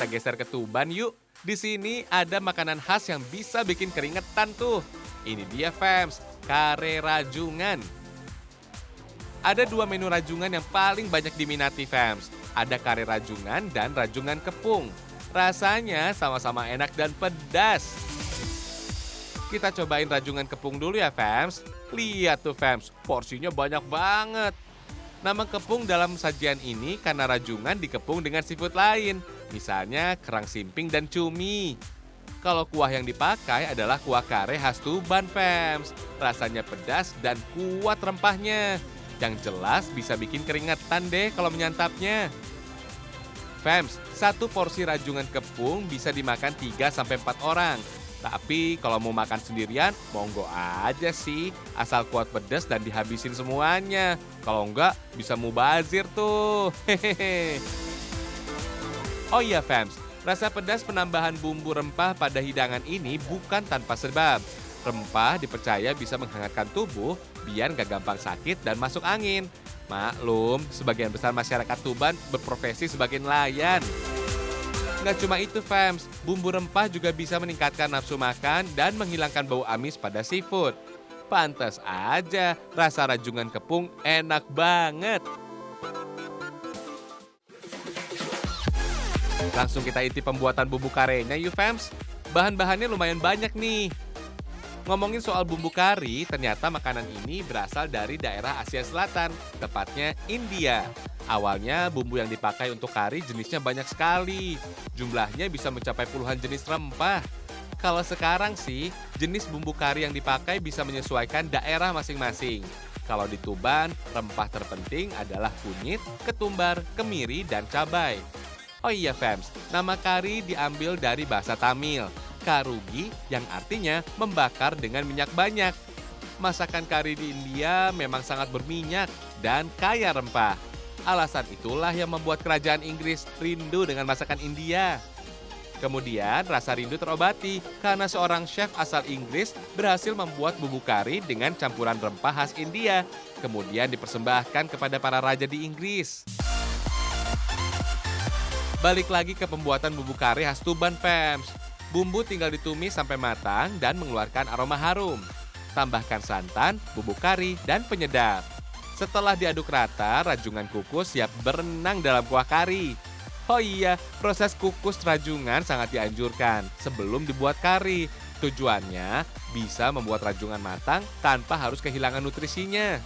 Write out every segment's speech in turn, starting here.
kita geser ke Tuban yuk. Di sini ada makanan khas yang bisa bikin keringetan tuh. Ini dia fams, kare rajungan. Ada dua menu rajungan yang paling banyak diminati fams. Ada kare rajungan dan rajungan kepung. Rasanya sama-sama enak dan pedas. Kita cobain rajungan kepung dulu ya fams. Lihat tuh fams, porsinya banyak banget. Nama kepung dalam sajian ini karena rajungan dikepung dengan seafood lain. Misalnya kerang simping dan cumi. Kalau kuah yang dipakai adalah kuah kare khas Tuban, fams. Rasanya pedas dan kuat rempahnya. Yang jelas bisa bikin keringetan deh kalau menyantapnya. Fams, satu porsi rajungan kepung bisa dimakan 3-4 orang. Tapi kalau mau makan sendirian, monggo aja sih. Asal kuat pedas dan dihabisin semuanya. Kalau enggak, bisa mubazir tuh. Hehehe. Oh iya fams, rasa pedas penambahan bumbu rempah pada hidangan ini bukan tanpa sebab. Rempah dipercaya bisa menghangatkan tubuh biar nggak gampang sakit dan masuk angin. Maklum, sebagian besar masyarakat Tuban berprofesi sebagai nelayan. Nggak cuma itu fams, bumbu rempah juga bisa meningkatkan nafsu makan dan menghilangkan bau amis pada seafood. Pantas aja, rasa rajungan kepung enak banget. Langsung kita intip pembuatan bumbu karenya yuk fams. Bahan-bahannya lumayan banyak nih. Ngomongin soal bumbu kari, ternyata makanan ini berasal dari daerah Asia Selatan, tepatnya India. Awalnya bumbu yang dipakai untuk kari jenisnya banyak sekali. Jumlahnya bisa mencapai puluhan jenis rempah. Kalau sekarang sih, jenis bumbu kari yang dipakai bisa menyesuaikan daerah masing-masing. Kalau di Tuban, rempah terpenting adalah kunyit, ketumbar, kemiri, dan cabai. Oh iya fams, nama kari diambil dari bahasa Tamil, karugi yang artinya membakar dengan minyak banyak. Masakan kari di India memang sangat berminyak dan kaya rempah. Alasan itulah yang membuat kerajaan Inggris rindu dengan masakan India. Kemudian rasa rindu terobati karena seorang chef asal Inggris berhasil membuat bumbu kari dengan campuran rempah khas India. Kemudian dipersembahkan kepada para raja di Inggris. Balik lagi ke pembuatan bumbu kari khas Tuban fams. Bumbu tinggal ditumis sampai matang dan mengeluarkan aroma harum. Tambahkan santan, bubuk kari, dan penyedap. Setelah diaduk rata, rajungan kukus siap berenang dalam kuah kari. Oh iya, proses kukus rajungan sangat dianjurkan sebelum dibuat kari. Tujuannya bisa membuat rajungan matang tanpa harus kehilangan nutrisinya.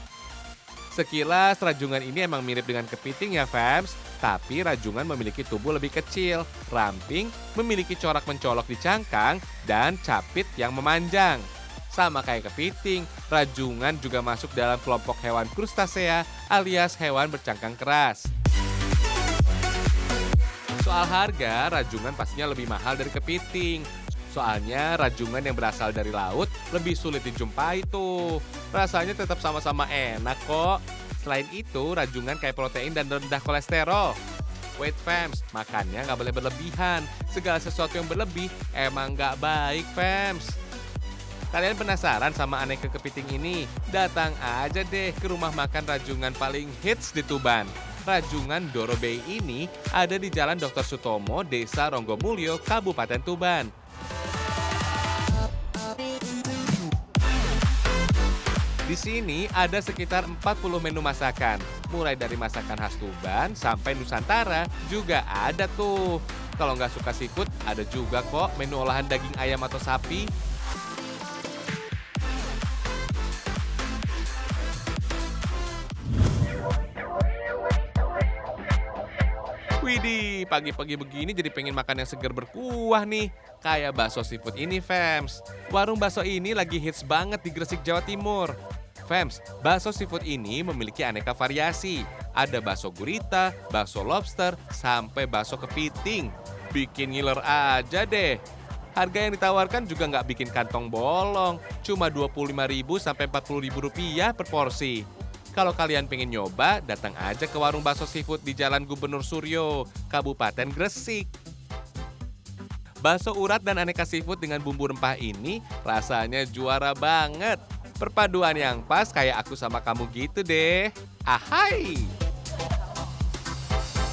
Sekilas rajungan ini emang mirip dengan kepiting ya fams, tapi rajungan memiliki tubuh lebih kecil, ramping, memiliki corak mencolok di cangkang, dan capit yang memanjang. Sama kayak kepiting, rajungan juga masuk dalam kelompok hewan krustasea alias hewan bercangkang keras. Soal harga, rajungan pastinya lebih mahal dari kepiting. Soalnya rajungan yang berasal dari laut lebih sulit dijumpai tuh. Rasanya tetap sama-sama enak kok. Selain itu, rajungan kaya protein dan rendah kolesterol. Wait fams, makannya nggak boleh berlebihan. Segala sesuatu yang berlebih emang nggak baik fams. Kalian penasaran sama aneka kepiting ini? Datang aja deh ke rumah makan rajungan paling hits di Tuban. Rajungan Dorobei ini ada di Jalan Dr. Sutomo, Desa Ronggomulyo, Kabupaten Tuban. Di sini ada sekitar 40 menu masakan. Mulai dari masakan khas Tuban sampai Nusantara juga ada tuh. Kalau nggak suka seafood, ada juga kok menu olahan daging ayam atau sapi. Widih, pagi-pagi begini jadi pengen makan yang segar berkuah nih. Kayak bakso seafood ini, fams. Warung bakso ini lagi hits banget di Gresik, Jawa Timur. Fams, bakso seafood ini memiliki aneka variasi. Ada bakso gurita, bakso lobster, sampai bakso kepiting. Bikin ngiler aja deh. Harga yang ditawarkan juga nggak bikin kantong bolong. Cuma Rp25.000 sampai Rp40.000 per porsi. Kalau kalian pengen nyoba, datang aja ke warung bakso seafood di Jalan Gubernur Suryo, Kabupaten Gresik. Bakso urat dan aneka seafood dengan bumbu rempah ini rasanya juara banget. Perpaduan yang pas kayak aku sama kamu gitu deh. Ahai!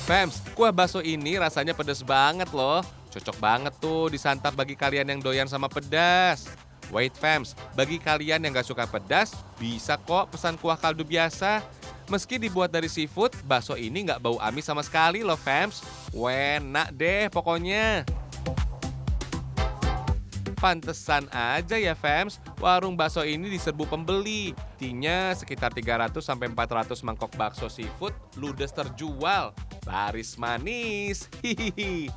Fams, kuah bakso ini rasanya pedas banget loh. Cocok banget tuh disantap bagi kalian yang doyan sama pedas. Wait Fams, bagi kalian yang gak suka pedas, bisa kok pesan kuah kaldu biasa. Meski dibuat dari seafood, bakso ini gak bau amis sama sekali loh Fams. Enak deh pokoknya. Pantesan aja ya Fams, warung bakso ini diserbu pembeli. Artinya sekitar 300-400 mangkok bakso seafood ludes terjual. Laris manis. Hihihi.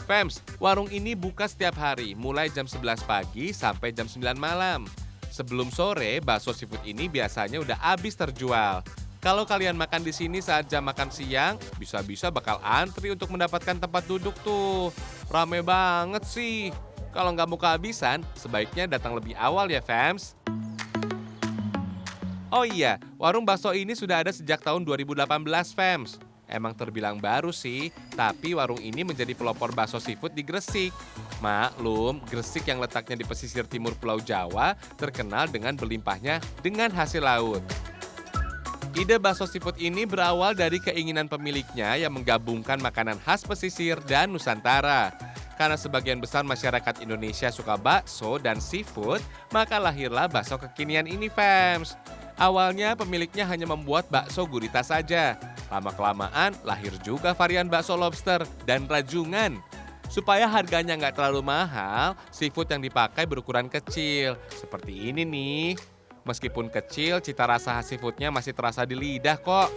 Fams, warung ini buka setiap hari mulai jam 11 pagi sampai jam 9 malam. Sebelum sore, bakso seafood ini biasanya udah habis terjual. Kalau kalian makan di sini saat jam makan siang, bisa-bisa bakal antri untuk mendapatkan tempat duduk tuh. Rame banget sih. Kalau nggak mau kehabisan, sebaiknya datang lebih awal ya Fams. Oh iya, warung bakso ini sudah ada sejak tahun 2018 Fams. Emang terbilang baru sih, tapi warung ini menjadi pelopor bakso seafood di Gresik. Maklum, Gresik yang letaknya di pesisir timur Pulau Jawa terkenal dengan berlimpahnya dengan hasil laut. Ide bakso seafood ini berawal dari keinginan pemiliknya yang menggabungkan makanan khas pesisir dan Nusantara. Karena sebagian besar masyarakat Indonesia suka bakso dan seafood, maka lahirlah bakso kekinian ini Fams. Awalnya pemiliknya hanya membuat bakso gurita saja. Lama-kelamaan lahir juga varian bakso lobster dan rajungan. Supaya harganya nggak terlalu mahal, seafood yang dipakai berukuran kecil. Seperti ini nih. Meskipun kecil, cita rasa khas seafoodnya masih terasa di lidah kok.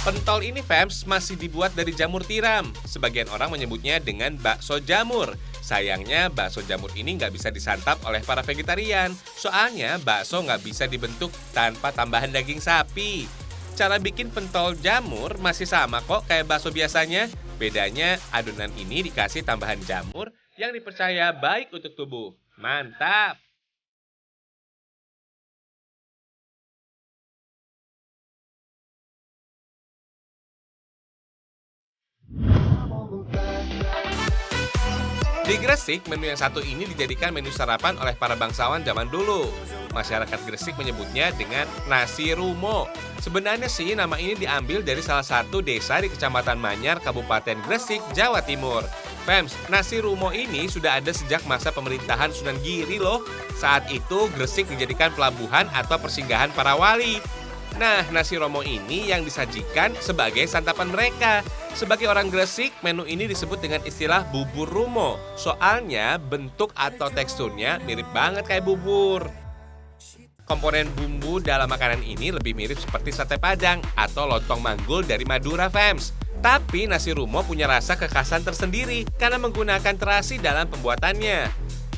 Pentol ini Fams masih dibuat dari jamur tiram. Sebagian orang menyebutnya dengan bakso jamur. Sayangnya bakso jamur ini nggak bisa disantap oleh para vegetarian. Soalnya bakso nggak bisa dibentuk tanpa tambahan daging sapi. Cara bikin pentol jamur masih sama kok kayak bakso biasanya. Bedanya adonan ini dikasih tambahan jamur yang dipercaya baik untuk tubuh. Mantap! Di Gresik, menu yang satu ini dijadikan menu sarapan oleh para bangsawan zaman dulu. Masyarakat Gresik menyebutnya dengan nasi rumo. Sebenarnya sih nama ini diambil dari salah satu desa di Kecamatan Manyar, Kabupaten Gresik, Jawa Timur. Fams, nasi rumo ini sudah ada sejak masa pemerintahan Sunan Giri loh. Saat itu Gresik dijadikan pelabuhan atau persinggahan para wali. Nah, nasi romo ini yang disajikan sebagai santapan mereka. Sebagai orang Gresik, menu ini disebut dengan istilah bubur rumo. Soalnya bentuk atau teksturnya mirip banget kayak bubur. Komponen bumbu dalam makanan ini lebih mirip seperti sate padang atau lontong manggul dari Madura Fams. Tapi nasi rumo punya rasa kekhasan tersendiri karena menggunakan terasi dalam pembuatannya.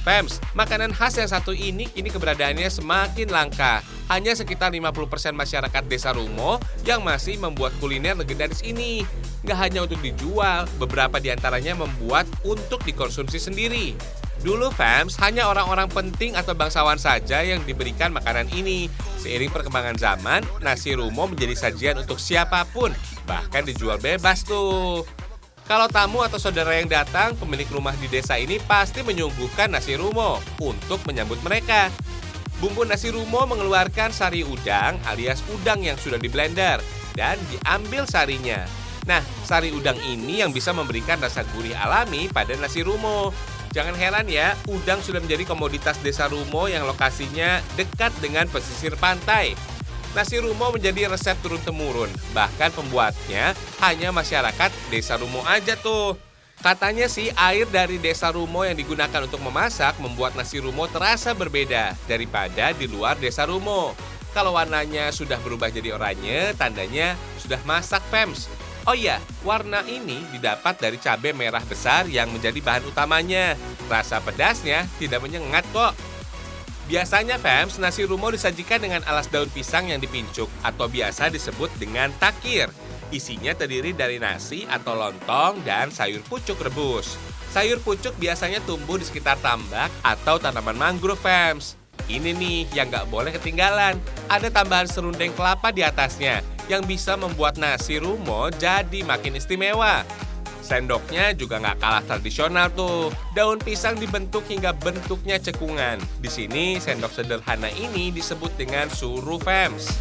Fams, makanan khas yang satu ini kini keberadaannya semakin langka. Hanya sekitar 50% masyarakat desa Rumo yang masih membuat kuliner legendaris ini. Nggak hanya untuk dijual, beberapa diantaranya membuat untuk dikonsumsi sendiri. Dulu Fams, hanya orang-orang penting atau bangsawan saja yang diberikan makanan ini. Seiring perkembangan zaman, nasi Rumo menjadi sajian untuk siapapun, bahkan dijual bebas tuh. Kalau tamu atau saudara yang datang, pemilik rumah di desa ini pasti menyuguhkan nasi rumo untuk menyambut mereka. Bumbu nasi rumo mengeluarkan sari udang alias udang yang sudah diblender dan diambil sarinya. Nah, sari udang ini yang bisa memberikan rasa gurih alami pada nasi rumo. Jangan heran ya, udang sudah menjadi komoditas desa Rumo yang lokasinya dekat dengan pesisir pantai. Nasi rumo menjadi resep turun-temurun, bahkan pembuatnya hanya masyarakat desa Rumo aja tuh. Katanya sih air dari desa Rumo yang digunakan untuk memasak membuat nasi rumo terasa berbeda daripada di luar desa Rumo. Kalau warnanya sudah berubah jadi oranye, tandanya sudah masak Fams. Oh iya, warna ini didapat dari cabai merah besar yang menjadi bahan utamanya. Rasa pedasnya tidak menyengat kok. Biasanya Fams, nasi rumo disajikan dengan alas daun pisang yang dipincuk atau biasa disebut dengan takir. Isinya terdiri dari nasi atau lontong dan sayur pucuk rebus. Sayur pucuk biasanya tumbuh di sekitar tambak atau tanaman mangrove Fams. Ini nih yang nggak boleh ketinggalan. Ada tambahan serundeng kelapa di atasnya yang bisa membuat nasi rumo jadi makin istimewa. Sendoknya juga nggak kalah tradisional tuh. Daun pisang dibentuk hingga bentuknya cekungan. Di sini sendok sederhana ini disebut dengan suru Fams.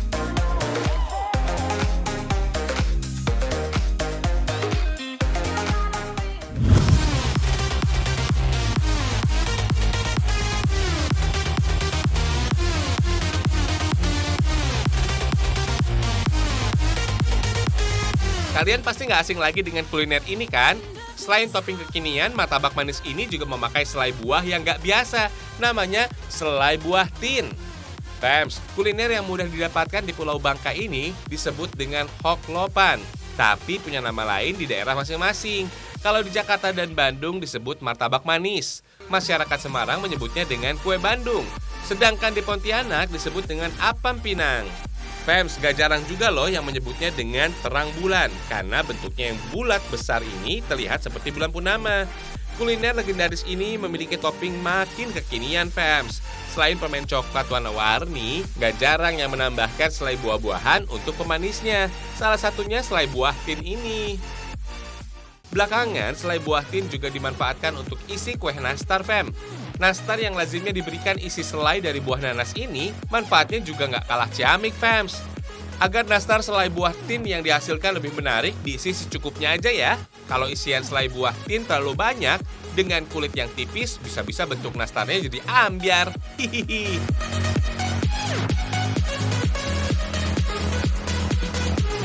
Kalian pasti nggak asing lagi dengan kuliner ini kan? Selain topping kekinian, martabak manis ini juga memakai selai buah yang nggak biasa. Namanya selai buah tin. Fams, kuliner yang mudah didapatkan di Pulau Bangka ini disebut dengan hoklopan. Tapi punya nama lain di daerah masing-masing. Kalau di Jakarta dan Bandung disebut martabak manis. Masyarakat Semarang menyebutnya dengan kue Bandung. Sedangkan di Pontianak disebut dengan apam pinang. Fams, gak jarang juga loh yang menyebutnya dengan terang bulan karena bentuknya yang bulat besar ini terlihat seperti bulan purnama. Kuliner legendaris ini memiliki topping makin kekinian, Fams. Selain permen coklat warna-warni, gak jarang yang menambahkan selai buah-buahan untuk pemanisnya. Salah satunya selai buah tin ini. Belakangan, selai buah tin juga dimanfaatkan untuk isi kue nastar, Fam. Nastar yang lazimnya diberikan isi selai dari buah nanas ini, manfaatnya juga nggak kalah ciamik, Fams. Agar nastar selai buah tin yang dihasilkan lebih menarik, diisi secukupnya aja ya. Kalau isian selai buah tin terlalu banyak, dengan kulit yang tipis, bisa-bisa bentuk nastarnya jadi ambyar. Hihihi.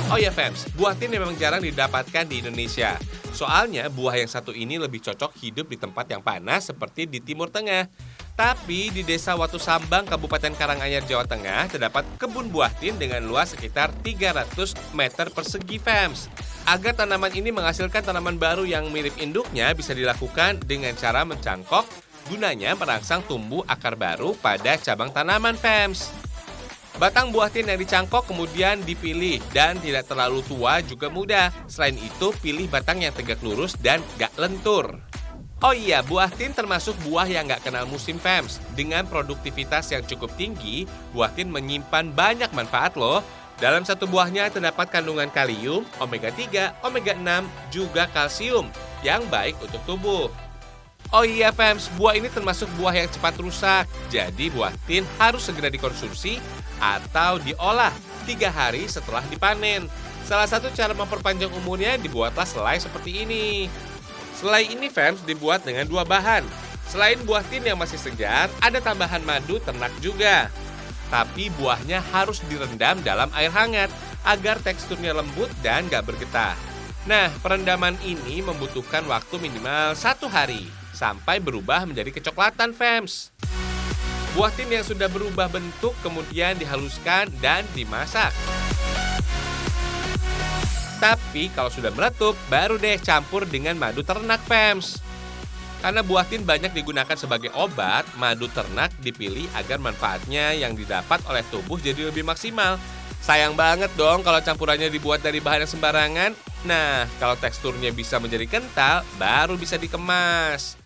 Oh ya, Fams, buah tin memang jarang didapatkan di Indonesia. Soalnya buah yang satu ini lebih cocok hidup di tempat yang panas seperti di Timur Tengah. Tapi di Desa Watu Sambang, Kabupaten Karanganyar, Jawa Tengah, terdapat kebun buah tin dengan luas sekitar 300 meter persegi, Fams. Agar tanaman ini menghasilkan tanaman baru yang mirip induknya bisa dilakukan dengan cara mencangkok, gunanya merangsang tumbuh akar baru pada cabang tanaman, Fams. Batang buah tin yang dicangkok kemudian dipilih dan tidak terlalu tua juga mudah. Selain itu, pilih batang yang tegak lurus dan gak lentur. Oh iya, buah tin termasuk buah yang gak kenal musim, Fams. Dengan produktivitas yang cukup tinggi, buah tin menyimpan banyak manfaat loh. Dalam satu buahnya terdapat kandungan kalium, omega 3, omega 6, juga kalsium yang baik untuk tubuh. Oh iya, Fams, buah ini termasuk buah yang cepat rusak. Jadi buah tin harus segera dikonsumsi atau diolah 3 hari setelah dipanen. Salah satu cara memperpanjang umurnya dibuatlah selai seperti ini. Selai ini, Fams, dibuat dengan 2 bahan. Selain buah tin yang masih segar, ada tambahan madu ternak juga. Tapi buahnya harus direndam dalam air hangat agar teksturnya lembut dan gak bergetah. Nah, perendaman ini membutuhkan waktu minimal 1 hari sampai berubah menjadi kecoklatan, Fams. Buah tin yang sudah berubah bentuk kemudian dihaluskan dan dimasak. Tapi kalau sudah meletup, baru deh campur dengan madu ternak, Fams. Karena buah tin banyak digunakan sebagai obat, madu ternak dipilih agar manfaatnya yang didapat oleh tubuh jadi lebih maksimal. Sayang banget dong kalau campurannya dibuat dari bahan yang sembarangan. Nah, kalau teksturnya bisa menjadi kental, baru bisa dikemas.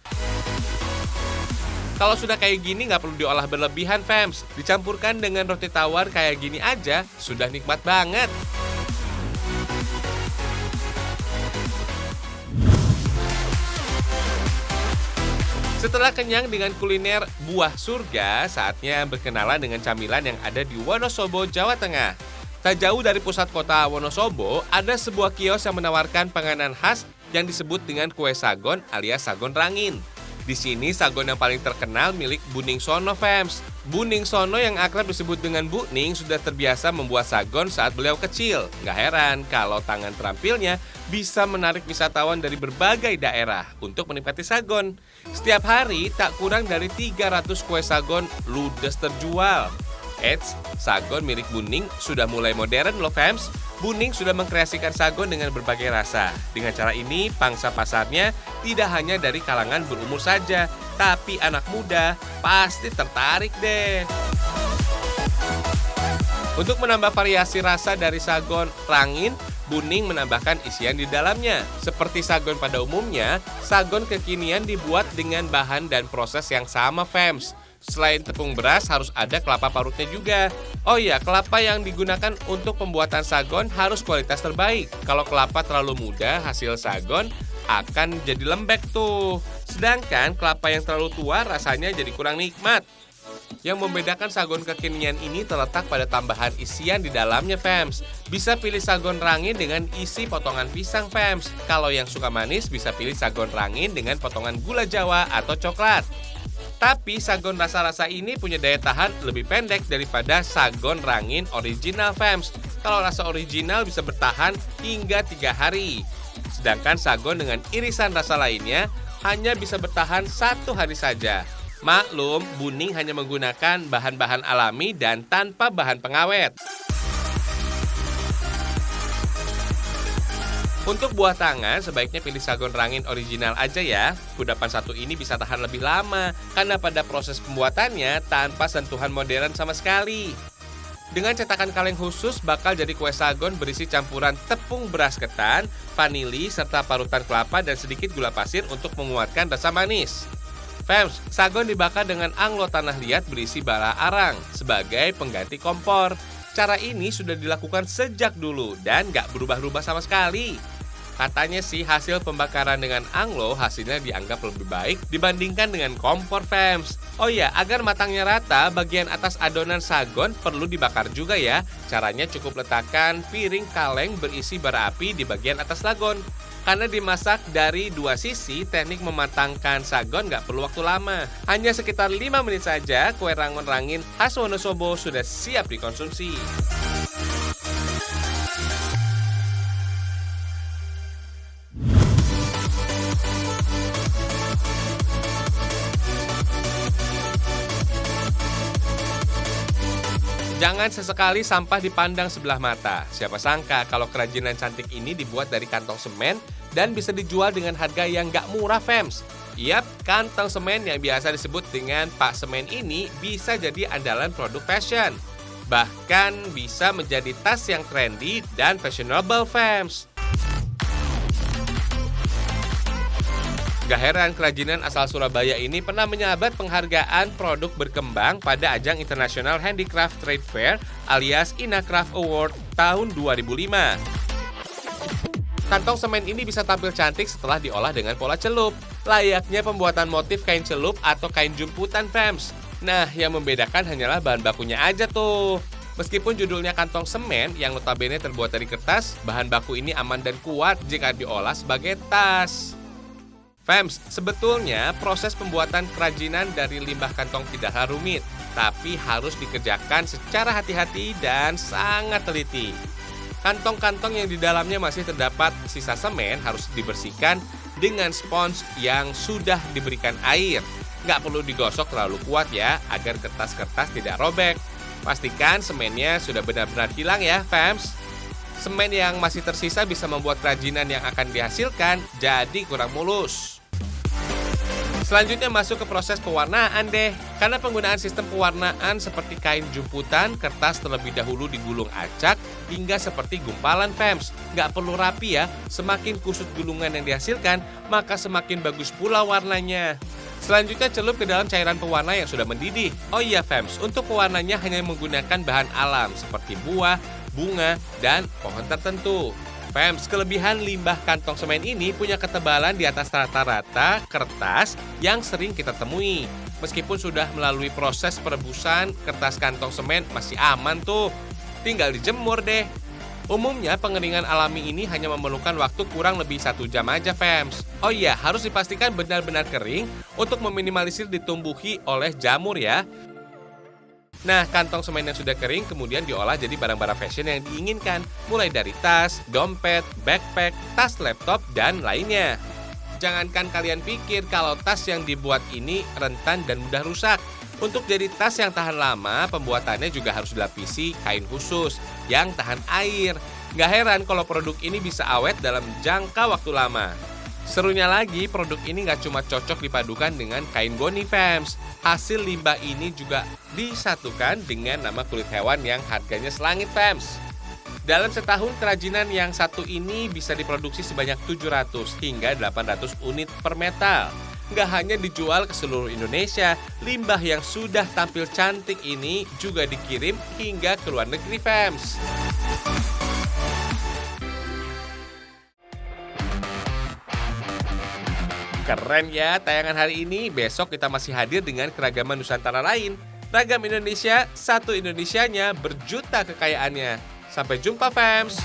Kalau sudah kayak gini nggak perlu diolah berlebihan, Fams. Dicampurkan dengan roti tawar kayak gini aja, sudah nikmat banget. Setelah kenyang dengan kuliner buah surga, saatnya berkenalan dengan camilan yang ada di Wonosobo, Jawa Tengah. Tak jauh dari pusat kota Wonosobo, ada sebuah kios yang menawarkan panganan khas yang disebut dengan kue sagon alias sagon rangin. Di sini sagon yang paling terkenal milik Buning Sono, Fams. Buning Sono yang akrab disebut dengan Bu Ning sudah terbiasa membuat sagon saat beliau kecil. Nggak heran kalau tangan terampilnya bisa menarik wisatawan dari berbagai daerah untuk menikmati sagon. Setiap hari tak kurang dari 300 kue sagon ludes terjual. Eits, sagon milik Buning sudah mulai modern loh, Fams. Buning sudah mengkreasikan sagon dengan berbagai rasa. Dengan cara ini, pangsa pasarnya tidak hanya dari kalangan berumur saja, tapi anak muda pasti tertarik deh. Untuk menambah variasi rasa dari sagon rangin, Buning menambahkan isian di dalamnya. Seperti sagon pada umumnya, sagon kekinian dibuat dengan bahan dan proses yang sama, Fams. Selain tepung beras, harus ada kelapa parutnya juga. Oh iya, kelapa yang digunakan untuk pembuatan sagon harus kualitas terbaik. Kalau kelapa terlalu muda, hasil sagon akan jadi lembek tuh. Sedangkan kelapa yang terlalu tua rasanya jadi kurang nikmat. Yang membedakan sagon kekinian ini terletak pada tambahan isian di dalamnya, fams. Bisa pilih sagon rangin dengan isi potongan pisang, fams. Kalau yang suka manis bisa pilih sagon rangin dengan potongan gula jawa atau coklat. Tapi sagon rasa-rasa ini punya daya tahan lebih pendek daripada sagon rangin original, fams. Kalau rasa original bisa bertahan hingga 3 hari. Sedangkan sagon dengan irisan rasa lainnya hanya bisa bertahan 1 hari saja. Maklum, Buning hanya menggunakan bahan-bahan alami dan tanpa bahan pengawet. Untuk buah tangan, sebaiknya pilih sagon rangin original aja ya. Kudapan satu ini bisa tahan lebih lama, karena pada proses pembuatannya tanpa sentuhan modern sama sekali. Dengan cetakan kaleng khusus, bakal jadi kue sagon berisi campuran tepung beras ketan, vanili, serta parutan kelapa dan sedikit gula pasir untuk menguatkan rasa manis. Fams, sagon dibakar dengan anglo tanah liat berisi bara arang sebagai pengganti kompor. Cara ini sudah dilakukan sejak dulu dan gak berubah-ubah sama sekali. Katanya sih hasil pembakaran dengan anglo hasilnya dianggap lebih baik dibandingkan dengan kompor, fams. Oh ya, agar matangnya rata, bagian atas adonan sagon perlu dibakar juga ya. Caranya cukup letakkan piring kaleng berisi bara api di bagian atas sagon. Karena dimasak dari 2 sisi, teknik mematangkan sagon nggak perlu waktu lama. Hanya sekitar 5 menit saja, kue rangon rangin khas Wonosobo sudah siap dikonsumsi. Jangan sesekali sampah dipandang sebelah mata. Siapa sangka kalau kerajinan cantik ini dibuat dari kantong semen dan bisa dijual dengan harga yang gak murah, fams. Yap, kantong semen yang biasa disebut dengan Pak Semen ini bisa jadi andalan produk fashion. Bahkan bisa menjadi tas yang trendy dan fashionable, fams. Gak heran kerajinan asal Surabaya ini pernah menyabat penghargaan produk berkembang pada ajang International Handicraft Trade Fair alias Inacraft Award tahun 2005. Kantong semen ini bisa tampil cantik setelah diolah dengan pola celup, layaknya pembuatan motif kain celup atau kain jumputan, fams. Nah, yang membedakan hanyalah bahan bakunya aja tuh. Meskipun judulnya kantong semen yang notabene terbuat dari kertas, bahan baku ini aman dan kuat jika diolah sebagai tas. Fams, sebetulnya proses pembuatan kerajinan dari limbah kantong tidaklah rumit, tapi harus dikerjakan secara hati-hati dan sangat teliti. Kantong-kantong yang di dalamnya masih terdapat sisa semen harus dibersihkan dengan spons yang sudah diberikan air. Nggak perlu digosok terlalu kuat ya, agar kertas-kertas tidak robek. Pastikan semennya sudah benar-benar hilang ya, fams. Semen yang masih tersisa bisa membuat kerajinan yang akan dihasilkan jadi kurang mulus. Selanjutnya masuk ke proses pewarnaan deh. Karena penggunaan sistem pewarnaan seperti kain jumputan, kertas terlebih dahulu digulung acak hingga seperti gumpalan, fams. Nggak perlu rapi ya, semakin kusut gulungan yang dihasilkan, maka semakin bagus pula warnanya. Selanjutnya celup ke dalam cairan pewarna yang sudah mendidih. Oh iya, fams, untuk pewarnanya hanya menggunakan bahan alam seperti buah, bunga, dan pohon tertentu. Fams, kelebihan limbah kantong semen ini punya ketebalan di atas rata-rata kertas yang sering kita temui. Meskipun sudah melalui proses perebusan, kertas kantong semen masih aman tuh. Tinggal dijemur deh. Umumnya pengeringan alami ini hanya memerlukan waktu kurang lebih 1 jam aja, fams. Oh iya, harus dipastikan benar-benar kering untuk meminimalisir ditumbuhi oleh jamur ya. Nah, kantong semen yang sudah kering kemudian diolah jadi barang-barang fashion yang diinginkan, mulai dari tas, dompet, backpack, tas laptop, dan lainnya. Jangankan kalian pikir kalau tas yang dibuat ini rentan dan mudah rusak. Untuk jadi tas yang tahan lama, pembuatannya juga harus dilapisi kain khusus yang tahan air. Gak heran kalau produk ini bisa awet dalam jangka waktu lama. Serunya lagi, produk ini nggak cuma cocok dipadukan dengan kain goni, fams. Hasil limbah ini juga disatukan dengan nama kulit hewan yang harganya selangit, fams. Dalam setahun, kerajinan yang satu ini bisa diproduksi sebanyak 700 hingga 800 unit per metal. Nggak hanya dijual ke seluruh Indonesia, limbah yang sudah tampil cantik ini juga dikirim hingga ke luar negeri, fams. Keren ya tayangan hari ini. Besok kita masih hadir dengan keragaman Nusantara lain. Ragam Indonesia, satu Indonesianya, berjuta kekayaannya. Sampai jumpa, fams!